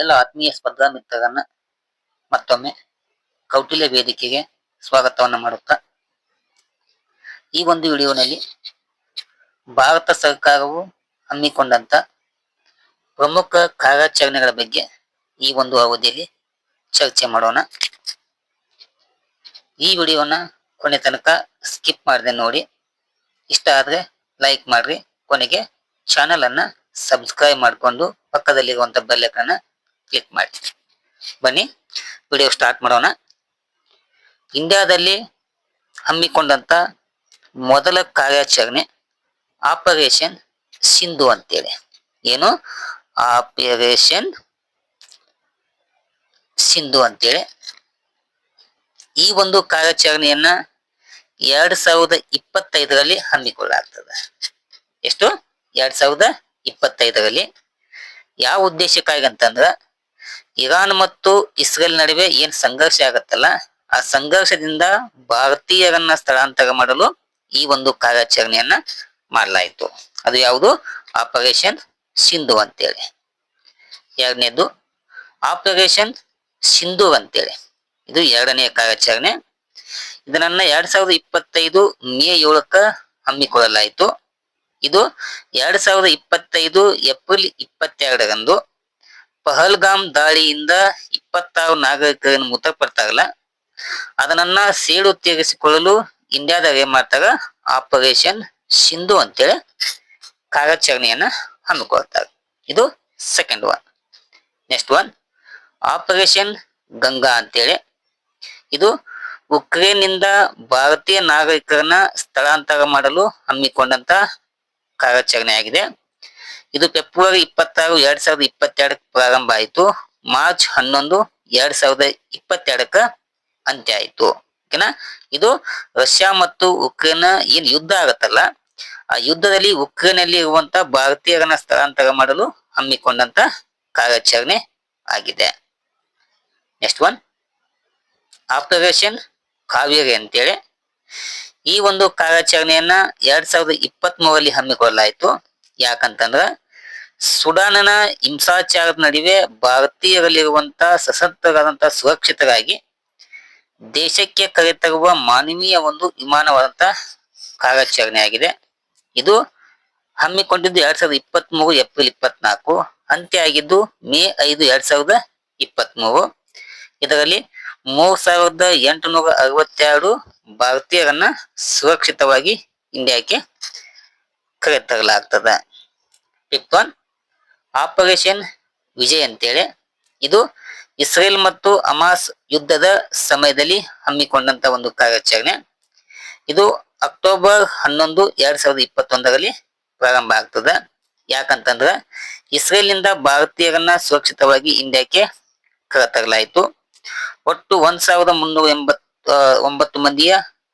ಎಲ್ಲ ಆತ್ಮೀಯ ಸ್ಪರ್ಧಾ ಮಿತ್ರರನ್ನ ಮತ್ತೊಮ್ಮೆ ಕೌಟಿಲ್ಯ ವೇದಿಕೆಗೆ ಸ್ವಾಗತವನ್ನು ಮಾಡುತ್ತಾ ಈ ಒಂದು ವಿಡಿಯೋನಲ್ಲಿ ಭಾರತ ಸರ್ಕಾರವು ಹಮ್ಮಿಕೊಂಡಂತ ಪ್ರಮುಖ ಕಾರ್ಯಾಚರಣೆಗಳ ಬಗ್ಗೆ ಈ ಒಂದು ಅವಧಿಯಲ್ಲಿ ಚರ್ಚೆ ಮಾಡೋಣ. ಈ ವಿಡಿಯೋನ ಕೊನೆ ತನಕ ಸ್ಕಿಪ್ ಮಾಡದೆ ನೋಡಿ. ಇಷ್ಟ ಆದ್ರೆ ಲೈಕ್ ಮಾಡ್ರಿ. ಕೊನೆಗೆ ಚಾನೆಲ್ ಅನ್ನ ಸಬ್ಸ್ಕ್ರೈಬ್ ಮಾಡಿಕೊಂಡು ಪಕ್ಕದಲ್ಲಿರುವಂತ ಬೆಲ್ ಐಕಾನ್ ಕ್ಲಿಕ್ ಮಾಡಿ. ಬನ್ನಿ ವಿಡಿಯೋ ಸ್ಟಾರ್ಟ್ ಮಾಡೋಣ. ಇಂಡಿಯಾದಲ್ಲಿ ಹಮ್ಮಿಕೊಂಡಂತ ಮೊದಲ ಕಾರ್ಯಾಚರಣೆ ಆಪರೇಷನ್ ಸಿಂಧು ಅಂತೇಳಿ. ಏನು? ಆಪರೇಷನ್ ಸಿಂಧು ಅಂತೇಳಿ. ಈ ಒಂದು ಕಾರ್ಯಾಚರಣೆಯನ್ನ 2025ರಲ್ಲಿ ಹಮ್ಮಿಕೊಳ್ಳಲಾಗ್ತದೆ. ಎಷ್ಟು? 2025ರಲ್ಲಿ. ಯಾವ ಉದ್ದೇಶಕ್ಕಾಗಿ ಅಂತಂದ್ರ ಇರಾನ್ ಮತ್ತು ಇಸ್ರೇಲ್ ನಡುವೆ ಏನ್ ಸಂಘರ್ಷ ಆಗತ್ತಲ್ಲ, ಆ ಸಂಘರ್ಷದಿಂದ ಭಾರತೀಯರನ್ನ ಸ್ಥಳಾಂತರ ಮಾಡಲು ಈ ಒಂದು ಕಾರ್ಯಾಚರಣೆಯನ್ನ ಮಾಡಲಾಯಿತು. ಅದು ಯಾವುದು? ಆಪರೇಷನ್ ಸಿಂಧು ಅಂತೇಳಿ. ಎರಡನೇದು ಆಪರೇಷನ್ ಸಿಂಧೂರ್ ಅಂತೇಳಿ. ಇದು ಎರಡನೆಯ ಕಾರ್ಯಾಚರಣೆ. ಇದನ್ನ 2025 ಮೇ 7ಕ್ಕ ಹಮ್ಮಿಕೊಳ್ಳಲಾಯಿತು. ಇದು 2025 ಏಪ್ರಿಲ್ 22ರಂದು ಪಹಲ್ಗಾಮ್ ದಾಳಿಯಿಂದ 26 ನಾಗರಿಕರನ್ನು ಮೃತಪಡ್ತಾರಲ್ಲ, ಅದನ್ನ ಸೇಡು ತೀರಿಸಿಕೊಳ್ಳಲು ಇಂಡಿಯಾದಾಗ ಏನ್ ಮಾಡ್ತಾರ? ಆಪರೇಷನ್ ಸಿಂಧು ಅಂತೇಳಿ ಕಾರ್ಯಾಚರಣೆಯನ್ನ ಹಮ್ಮಿಕೊಳ್ತಾರೆ. ಇದು second one. Next one operation Ganga ಅಂತೇಳಿ. ಇದು ಉಕ್ರೇನ್ ನಿಂದ ಭಾರತೀಯ ನಾಗರಿಕರನ್ನ ಸ್ಥಳಾಂತರ ಮಾಡಲು ಹಮ್ಮಿಕೊಂಡಂತ ಕಾರ್ಯಾಚರಣೆ ಆಗಿದೆ. ಇದು ಫೆಬ್ರವರಿ 26, 2022 ಪ್ರಾರಂಭ ಆಯಿತು. ಮಾರ್ಚ್ 11, 2022 ಅಂತ್ಯ ಆಯಿತು. ಓಕೆನಾ? ಇದು ರಷ್ಯಾ ಮತ್ತು ಉಕ್ರೇನ್ ಏನ್ ಯುದ್ಧ ಆಗತ್ತಲ್ಲ, ಆ ಯುದ್ಧದಲ್ಲಿ ಉಕ್ರೇನ್ ಅಲ್ಲಿ ಇರುವಂತ ಭಾರತೀಯರನ್ನ ಸ್ಥಳಾಂತರ ಮಾಡಲು ಹಮ್ಮಿಕೊಂಡಂತ ಕಾರ್ಯಾಚರಣೆ ಆಗಿದೆ. ನೆಕ್ಸ್ಟ್ ಒನ್ ಆಪರೇಷನ್ ಕಾವೇರಿ ಅಂತೇಳಿ. ಈ ಒಂದು ಕಾರ್ಯಾಚರಣೆಯನ್ನ 2023ರಲ್ಲಿ ಹಮ್ಮಿಕೊಳ್ಳಲಾಯಿತು. ಯಾಕಂತಂದ್ರ ಸುಡಾನಿನ ಹಿಂಸಾಚಾರದ ನಡುವೆ ಭಾರತೀಯರಲ್ಲಿರುವಂತ ಸಶಸ್ತ್ರರಾದಂತ ಸುರಕ್ಷಿತರಾಗಿ ದೇಶಕ್ಕೆ ಕರೆತರುವ ಮಾನವೀಯ ಒಂದು ವಿಮಾನವಾದಂತ ಕಾರ್ಯಾಚರಣೆ ಆಗಿದೆ. ಇದು ಹಮ್ಮಿಕೊಂಡಿದ್ದು 2023 ಏಪ್ರಿಲ್ 24, ಅಂತ್ಯ ಆಗಿದ್ದು ಮೇ 5, 2023. ಇದರಲ್ಲಿ 3862 ಭಾರತೀಯರನ್ನ ಸುರಕ್ಷಿತವಾಗಿ ಇಂಡಿಯಾಕ್ಕೆ ಕರೆತರಲಾಗ್ತದೆ. ಫಿಫ್ತ್ ಒನ್ ಆಪರೇಷನ್ ವಿಜಯ್ ಅಂತೇಳಿ. ಇದು ಇಸ್ರೇಲ್ ಮತ್ತು ಹಮಾಸ್ ಯುದ್ಧದ ಸಮಯದಲ್ಲಿ ಹಮ್ಮಿಕೊಂಡಂತ ಒಂದು ಕಾರ್ಯಾಚರಣೆ. ಇದು ಅಕ್ಟೋಬರ್ 11, 2021ರಲ್ಲಿ ಪ್ರಾರಂಭ ಆಗ್ತದೆ. ಯಾಕಂತಂದ್ರ ಇಸ್ರೇಲ್ ನಿಂದ ಭಾರತೀಯರನ್ನ ಸುರಕ್ಷಿತವಾಗಿ ಇಂಡಿಯಾಕ್ಕೆ ಕರೆತರಲಾಯಿತು. ಒಟ್ಟು 1389 ಮಂದಿಯ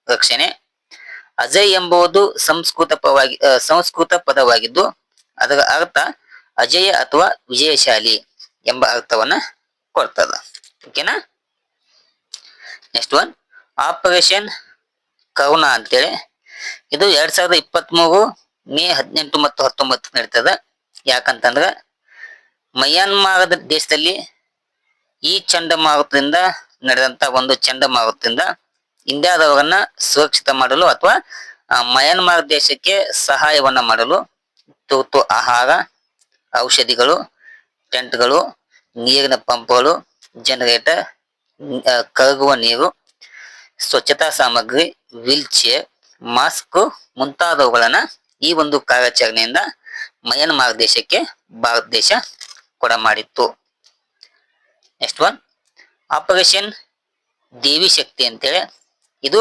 ರಕ್ಷಣೆ. ಅಜಯ್ ಎಂಬುದು ಸಂಸ್ಕೃತ ಪದವಾಗಿದ್ದು ಅದರ ಅರ್ಥ ಅಜಯ ಅಥವಾ ವಿಜಯಶಾಲಿ ಎಂಬ ಅರ್ಥವನ್ನ ಕೊಡ್ತದ. ಓಕೆನಾ? ನೆಕ್ಸ್ಟ್ ಒನ್ ಆಪರೇಷನ್ ಕರುಣಾ ಅಂತೇಳಿ. ಇದು 2023 ಮೇ 18 ಮತ್ತು 19 ನಡೀತದ. ಯಾಕಂತಂದ್ರ ಮಯನ್ಮಾರ್ ದೇಶದಲ್ಲಿ ಈ ಚಂಡಮಾರುತದಿಂದ ನಡೆದಂತ ಒಂದು ಚಂಡಮಾರುತದಿಂದ ಇಂಡಿಯಾದವರನ್ನ ಸುರಕ್ಷಿತ ಮಾಡಲು ಅಥವಾ ಮಯನ್ಮಾರ್ ದೇಶಕ್ಕೆ ಸಹಾಯವನ್ನ ಮಾಡಲು ತುರ್ತು ಆಹಾರ, ಔಷಧಿಗಳು, ಟೆಂಟ್ಗಳು, ನೀರಿನ ಪಂಪ್ಗಳು, ಜನರೇಟರ್, ಕರಗುವ ನೀರು, ಸ್ವಚ್ಛತಾ ಸಾಮಗ್ರಿ, ವೀಲ್ ಚೇರ್, ಮಾಸ್ಕ್ ಮುಂತಾದವುಗಳನ್ನ ಈ ಒಂದು ಕಾರ್ಯಾಚರಣೆಯಿಂದ ಮಯನ್ಮಾರ್ ದೇಶಕ್ಕೆ ಭಾರತ ದೇಶ ಕೊಡ ಮಾಡಿತ್ತು. ನೆಕ್ಸ್ಟ್ ಒನ್ ಆಪರೇಷನ್ ದೇವಿ ಶಕ್ತಿ ಅಂತೇಳಿ. ಇದು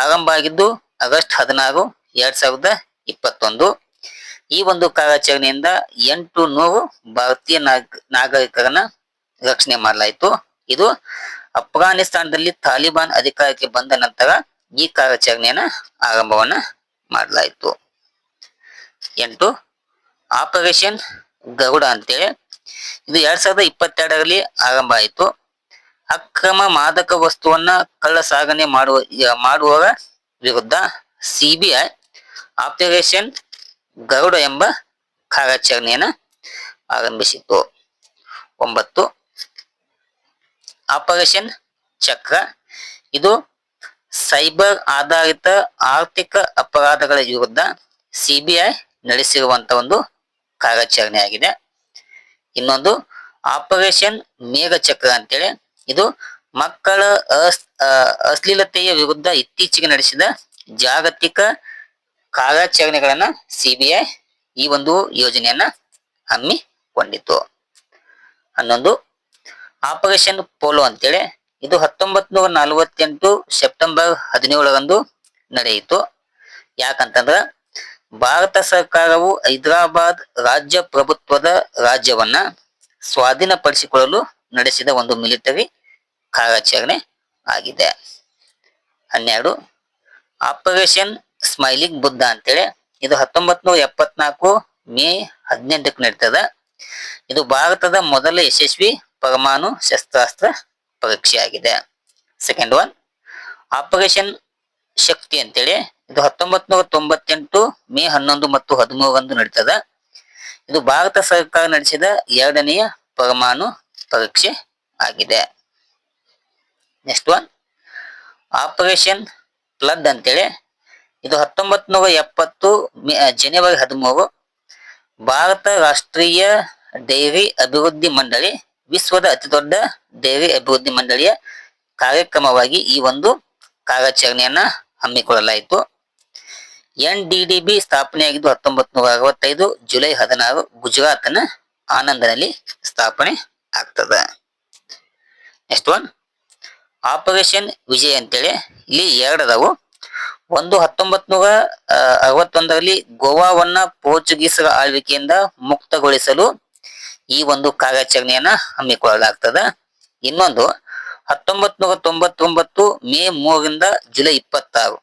ಆರಂಭ ಆಗಿದ್ದು ಆಗಸ್ಟ್ 16, 2021. ಈ ಒಂದು ಕಾರ್ಯಾಚರಣೆಯಿಂದ 800 ಭಾರತೀಯ ನಾಗರಿಕರನ್ನ ರಕ್ಷಣೆ ಮಾಡಲಾಯಿತು. ಇದು ಅಫ್ಘಾನಿಸ್ತಾನದಲ್ಲಿ ತಾಲಿಬಾನ್ ಅಧಿಕಾರಕ್ಕೆ ಬಂದ ನಂತರ ಈ ಕಾರ್ಯಾಚರಣೆಯನ್ನ ಆರಂಭವನ್ನ ಮಾಡಲಾಯಿತು. 8 ಆಪರೇಷನ್ ಗರುಡ ಅಂತೇಳಿ. ಇದು 2022ರಲ್ಲಿ ಆರಂಭ ಆಯಿತು. ಅಕ್ರಮ ಮಾದಕ ವಸ್ತುವನ್ನ ಕಳ್ಳ ಸಾಗಣೆ ಮಾಡುವವರ ವಿರುದ್ಧ ಸಿಬಿಐ ಆಪರೇಷನ್ ಗರುಡ ಎಂಬ ಕಾರ್ಯಾಚರಣೆಯನ್ನ ಆರಂಭಿಸಿತು. 9 ಆಪರೇಷನ್ ಚಕ್ರ. ಇದು ಸೈಬರ್ ಆಧಾರಿತ ಆರ್ಥಿಕ ಅಪರಾಧಗಳ ವಿರುದ್ಧ ಸಿಬಿಐ ನಡೆಸಿರುವಂತ ಒಂದು ಕಾರ್ಯಾಚರಣೆ ಆಗಿದೆ. ಇನ್ನೊಂದು ಆಪರೇಷನ್ ಮೇಘಚಕ್ರ ಅಂತೇಳಿ, ಇದು ಮಕ್ಕಳ ಅಶ್ಲೀಲತೆಯ ವಿರುದ್ಧ ಇತ್ತೀಚೆಗೆ ನಡೆಸಿದ ಜಾಗತಿಕ ಕಾರ್ಯಾಚರಣೆಗಳನ್ನ ಸಿಬಿಐ ಈ ಒಂದು ಯೋಜನೆಯನ್ನ ಹಮ್ಮಿಕೊಂಡಿತು. 11 ಆಪರೇಷನ್ ಪೋಲೋ ಅಂತೇಳಿ, ಇದು 1948 ಸೆಪ್ಟೆಂಬರ್ 17ರಂದು ನಡೆಯಿತು. ಯಾಕಂತಂದ್ರ ಭಾರತ ಸರ್ಕಾರವು ಹೈದರಾಬಾದ್ ರಾಜ್ಯ ಪ್ರಭುತ್ವದ ರಾಜ್ಯವನ್ನ ಸ್ವಾಧೀನಪಡಿಸಿಕೊಳ್ಳಲು ನಡೆಸಿದ ಒಂದು ಮಿಲಿಟರಿ ಕಾರ್ಯಾಚರಣೆ ಆಗಿದೆ. 12 ಆಪರೇಷನ್ ಸ್ಮೈಲಿಂಗ್ ಬುದ್ಧ ಅಂತೇಳಿ, ಇದು 1974 ಮೇ 18ಕ್ಕೆ ನಡೀತದ. ಇದು ಭಾರತದ ಮೊದಲ ಯಶಸ್ವಿ ಪರಮಾಣು ಶಸ್ತ್ರಾಸ್ತ್ರ ಪರೀಕ್ಷೆ ಆಗಿದೆ. ಸೆಕೆಂಡ್ ಒನ್ ಆಪರೇಷನ್ ಶಕ್ತಿ ಅಂತೇಳಿ, ಇದು 1998 ಮೇ 11 ಮತ್ತು 13ರಂದು ನಡೀತದ. ಇದು ಭಾರತ ಸರ್ಕಾರ ನಡೆಸಿದ 2ನೆಯ ಪರಮಾಣು ಪರೀಕ್ಷೆ ಆಗಿದೆ. ನೆಕ್ಸ್ಟ್ ಒನ್ ಆಪರೇಷನ್ ಫ್ಲಡ್ ಅಂತೇಳಿ, ಇದು 1970 ಜನವರಿ 13 ಭಾರತ ರಾಷ್ಟ್ರೀಯ ಡೈರಿ ಅಭಿವೃದ್ಧಿ ಮಂಡಳಿ, ವಿಶ್ವದ ಅತಿದೊಡ್ಡ ಡೈರಿ ಅಭಿವೃದ್ಧಿ ಮಂಡಳಿಯ ಕಾರ್ಯಕ್ರಮವಾಗಿ ಈ ಒಂದು ಕಾರ್ಯಾಚರಣೆಯನ್ನ ಹಮ್ಮಿಕೊಳ್ಳಲಾಯಿತು. NDDB ಸ್ಥಾಪನೆಯಾಗಿದ್ದು 1965 ಜುಲೈ 16 ಗುಜರಾತ್ನ ಆನಂದನಲ್ಲಿ ಸ್ಥಾಪನೆ ಆಗ್ತದೆ. ನೆಕ್ಸ್ಟ್ ಒನ್ ಆಪರೇಷನ್ ವಿಜಯ್ ಅಂತೇಳಿ, ಇಲ್ಲಿ 2 ಅದಾವು. ಒಂದು 1961ರಲ್ಲಿ ಗೋವಾವನ್ನ ಪೋರ್ಚುಗೀಸರ ಆಳ್ವಿಕೆಯಿಂದ ಮುಕ್ತಗೊಳಿಸಲು ಈ ಒಂದು ಕಾರ್ಯಾಚರಣೆಯನ್ನ ಹಮ್ಮಿಕೊಳ್ಳಲಾಗ್ತದ. ಇನ್ನೊಂದು 1999 ಮೇ 3ರಿಂದ ಜುಲೈ 26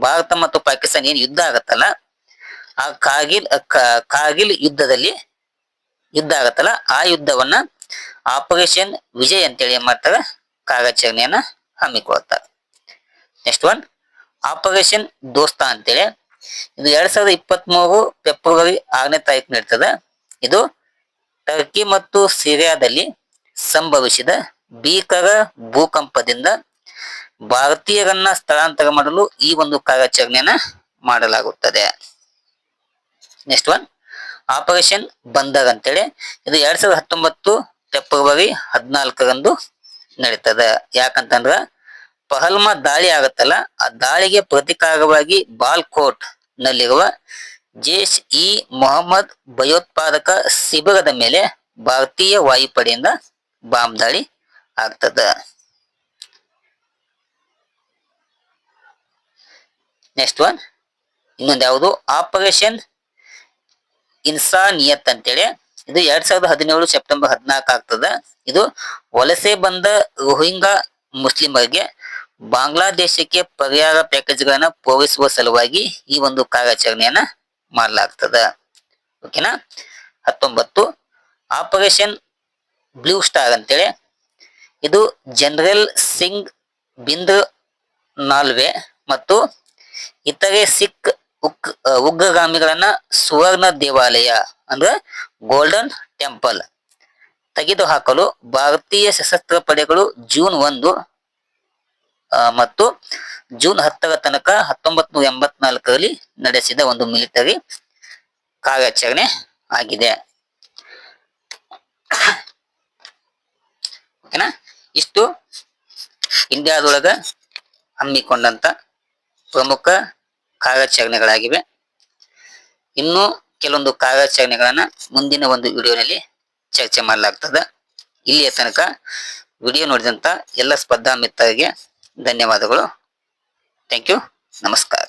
ಭಾರತ ಮತ್ತು ಪಾಕಿಸ್ತಾನ ಏನ್ ಯುದ್ಧ ಆಗತ್ತಲ್ಲ, ಆ ಕಾರ್ಗಿಲ್ ಯುದ್ಧ ಆಗತ್ತಲ್ಲ, ಆ ಯುದ್ಧವನ್ನ ಆಪರೇಷನ್ ವಿಜಯ್ ಅಂತೇಳಿ ಏನ್ ಮಾಡ್ತಾರ, ಕಾರ್ಯಾಚರಣೆಯನ್ನ ಹಮ್ಮಿಕೊಳ್ತಾರೆ. ನೆಕ್ಸ್ಟ್ ಒನ್ ಆಪರೇಷನ್ ದೋಸ್ತ ಅಂತೇಳಿ, ಇದು 2023 ಫೆಬ್ರವರಿ 6ನೇ ತಾರೀಕು ನಡೀತದ. ಇದು ಟರ್ಕಿ ಮತ್ತು ಸಿರಿಯಾದಲ್ಲಿ ಸಂಭವಿಸಿದ ಭೀಕರ ಭೂಕಂಪದಿಂದ ಭಾರತೀಯರನ್ನ ಸ್ಥಳಾಂತರ ಮಾಡಲು ಈ ಒಂದು ಕಾರ್ಯಾಚರಣೆಯನ್ನ ಮಾಡಲಾಗುತ್ತದೆ. ನೆಕ್ಸ್ಟ್ ಒನ್ ಆಪರೇಷನ್ ಬಂದರ್ ಅಂತೇಳಿ, ಇದು 2019 ಫೆಬ್ರವರಿ 14ರಂದು ನಡೀತದೆ. ಯಾಕಂತಂದ್ರ ಪಹಲ್ಮಾ ದಾಳಿ ಆಗತ್ತಲ್ಲ, ಆ ದಾಳಿಗೆ ಪ್ರತಿಕಾರವಾಗಿ ಬಾಲ್ಕೋಟ್ ನಲ್ಲಿರುವ ಜೈಷ್ ಇ ಮೊಹಮ್ಮದ್ ಭಯೋತ್ಪಾದಕ ಶಿಬಿರದ ಮೇಲೆ ಭಾರತೀಯ ವಾಯುಪಡೆಯಿಂದ ಬಾಂಬ್ ದಾಳಿ ಆಗ್ತದ. ನೆಕ್ಸ್ಟ್ ಒನ್ ಇನ್ನೊಂದು ಯಾವುದು ಆಪರೇಷನ್ ಇನ್ಸಾನಿಯತ್ ಅಂತೇಳಿ, ಇದು 2017 ಸೆಪ್ಟೆಂಬರ್ 14 ಆಗ್ತದ. ಇದು ವಲಸೆ ಬಂದ ರೋಹಿಂಗ್ಯಾ ಮುಸ್ಲಿಮರಿಗೆ ಬಾಂಗ್ಲಾದೇಶಕ್ಕೆ ಪರಿಹಾರ ಪ್ಯಾಕೇಜ್ಗಳನ್ನ ಪೂರೈಸುವ ಸಲುವಾಗಿ ಈ ಒಂದು ಕಾರ್ಯಾಚರಣೆಯನ್ನ ಮಾಡಲಾಗ್ತದ. ಓಕೆನಾ. 19 ಆಪರೇಷನ್ ಬ್ಲೂ ಸ್ಟಾರ್ ಅಂತೇಳಿ, ಇದು ಜನರಲ್ ಸಿಂಗ್ ಬಿಂದ್ರ ನಾಲ್ವೆ ಮತ್ತು ಇತರೆ ಸಿಖ್ ಉಗ್ರಗಾಮಿಗಳನ್ನ ಸುವರ್ಣ ದೇವಾಲಯ ಅಂದ್ರೆ ಗೋಲ್ಡನ್ ಟೆಂಪಲ್ ತೆಗೆದುಹಾಕಲು ಭಾರತೀಯ ಸಶಸ್ತ್ರ ಪಡೆಗಳು ಜೂನ್ 1 ಮತ್ತು ಜೂನ್ 10ರ ತನಕ 1984ರಲ್ಲಿ ನಡೆಸಿದ ಒಂದು ಮಿಲಿಟರಿ ಕಾರ್ಯಾಚರಣೆ ಆಗಿದೆ. ಓಕೆನಾ. ಇಷ್ಟು ಇಂಡಿಯಾದೊಳಗ ಹಮ್ಮಿಕೊಂಡಂತ ಪ್ರಮುಖ ಕಾರ್ಯಾಚರಣೆಗಳಾಗಿವೆ. ಇನ್ನು ಕೆಲವೊಂದು ಕಾರ್ಯಾಚರಣೆಗಳನ್ನ ಮುಂದಿನ ಒಂದು ವಿಡಿಯೋನಲ್ಲಿ ಚರ್ಚೆ ಮಾಡಲಾಗ್ತದೆ. ಇಲ್ಲಿಯ ತನಕ ವಿಡಿಯೋ ನೋಡಿದಂತ ಎಲ್ಲ ಸ್ಪರ್ಧಾ ಮಿತ್ರರಿಗೆ ಧನ್ಯವಾದಗಳು. Thank you. ನಮಸ್ಕಾರ.